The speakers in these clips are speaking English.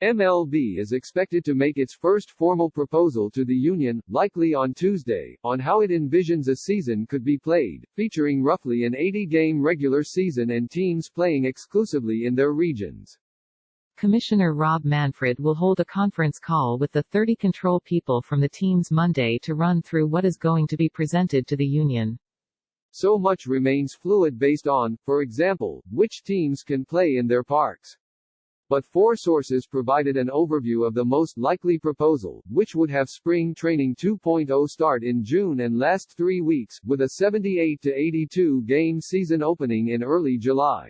MLB is expected to make its first formal proposal to the union, likely on Tuesday, on how it envisions a season could be played, featuring roughly an 80-game regular season and teams playing exclusively in their regions. Commissioner Rob Manfred will hold a conference call with the 30 control people from the teams Monday to run through what is going to be presented to the union. So much remains fluid based on, for example, which teams can play in their parks. But four sources provided an overview of the most likely proposal, which would have spring training 2.0 start in June and last 3 weeks, with a 78 to 82 game season opening in early July.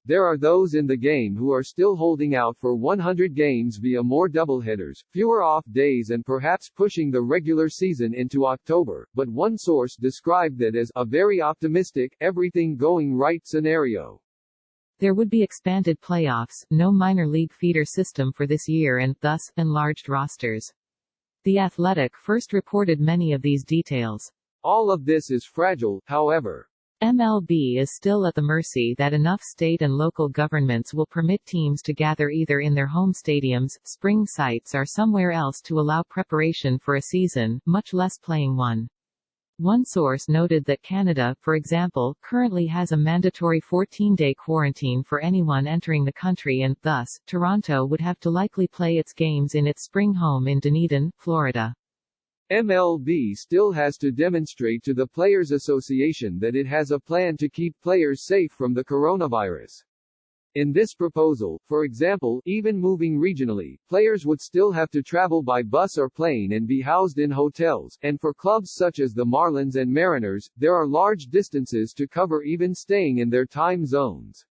There are those in the game who are still holding out for 100 games via more doubleheaders, fewer off days and perhaps pushing the regular season into October, but one source described that as a very optimistic, everything going right scenario. There would be expanded playoffs, no minor league feeder system for this year and, thus, enlarged rosters. The Athletic first reported many of these details. All of this is fragile, however. MLB is still at the mercy that enough state and local governments will permit teams to gather either in their home stadiums, spring sites or somewhere else to allow preparation for a season, much less playing one. One source noted that Canada, for example, currently has a mandatory 14-day quarantine for anyone entering the country and, thus, Toronto would have to likely play its games in its spring home in Dunedin, Florida. MLB still has to demonstrate to the Players Association that it has a plan to keep players safe from the coronavirus. In this proposal, for example, even moving regionally, players would still have to travel by bus or plane and be housed in hotels, and for clubs such as the Marlins and Mariners, there are large distances to cover even staying in their time zones.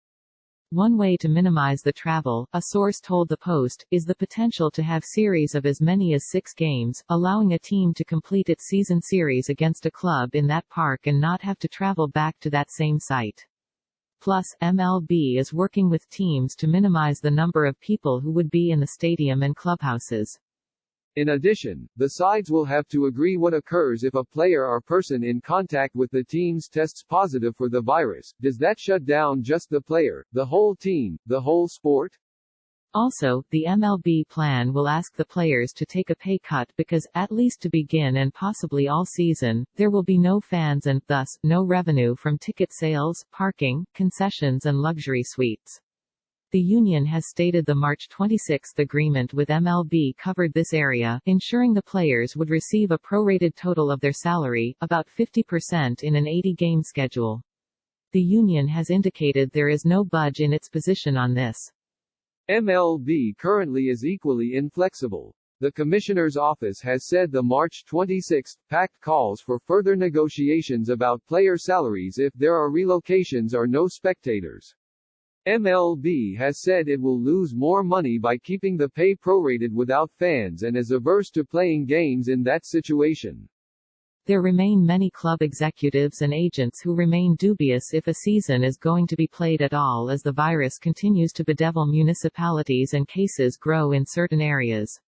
One way to minimize the travel, a source told the Post, is the potential to have series of as many as 6 games, allowing a team to complete its season series against a club in that park and not have to travel back to that same site. Plus, MLB is working with teams to minimize the number of people who would be in the stadium and clubhouses. In addition, the sides will have to agree what occurs if a player or person in contact with the teams tests positive for the virus. Does that shut down just the player, the whole team, the whole sport? Also, the MLB plan will ask the players to take a pay cut because, at least to begin and possibly all season, there will be no fans and, thus, no revenue from ticket sales, parking, concessions and luxury suites. The union has stated the March 26 agreement with MLB covered this area, ensuring the players would receive a prorated total of their salary, about 50% in an 80-game schedule. The union has indicated there is no budge in its position on this. MLB currently is equally inflexible. The Commissioner's office has said the March 26 pact calls for further negotiations about player salaries if there are relocations or no spectators. MLB has said it will lose more money by keeping the pay prorated without fans and is averse to playing games in that situation. There remain many club executives and agents who remain dubious if a season is going to be played at all as the virus continues to bedevil municipalities and cases grow in certain areas.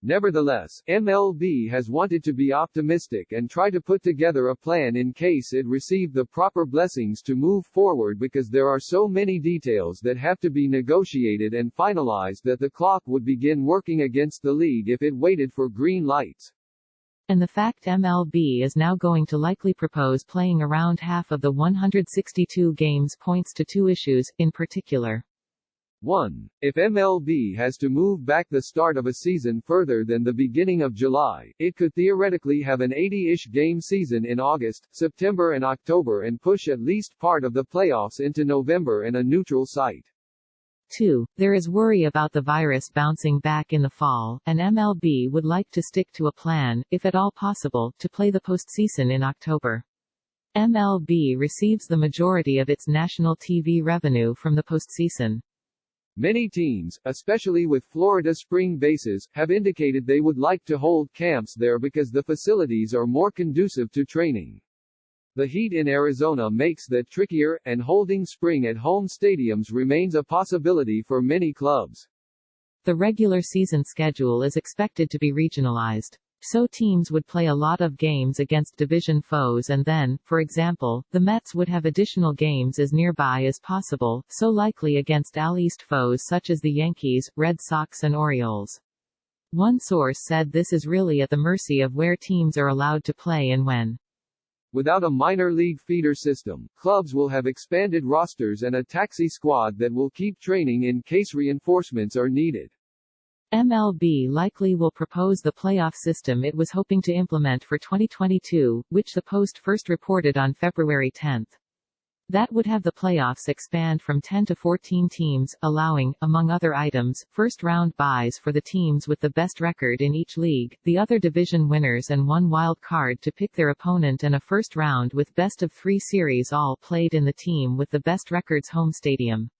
Nevertheless, MLB has wanted to be optimistic and try to put together a plan in case it received the proper blessings to move forward because there are so many details that have to be negotiated and finalized that the clock would begin working against the league if it waited for green lights. And the fact MLB is now going to likely propose playing around half of the 162 games points to 2 issues, in particular. 1. If MLB has to move back the start of a season further than the beginning of July, it could theoretically have an 80-ish game season in August, September and October and push at least part of the playoffs into November and a neutral site. 2. There is worry about the virus bouncing back in the fall, and MLB would like to stick to a plan, if at all possible, to play the postseason in October. MLB receives the majority of its national TV revenue from the postseason. Many teams, especially with Florida spring bases, have indicated they would like to hold camps there because the facilities are more conducive to training. The heat in Arizona makes that trickier, and holding spring at home stadiums remains a possibility for many clubs. The regular season schedule is expected to be regionalized. So teams would play a lot of games against division foes and then, for example, the Mets would have additional games as nearby as possible, so likely against AL East foes such as the Yankees, Red Sox and Orioles. One source said this is really at the mercy of where teams are allowed to play and when. Without a minor league feeder system, clubs will have expanded rosters and a taxi squad that will keep training in case reinforcements are needed. MLB likely will propose the playoff system it was hoping to implement for 2022, which the Post first reported on February 10. That would have the playoffs expand from 10 to 14 teams, allowing, among other items, first-round byes for the teams with the best record in each league, the other division winners and one wild card to pick their opponent, and a first round with best-of-3 series all played in the team with the best record's home stadium.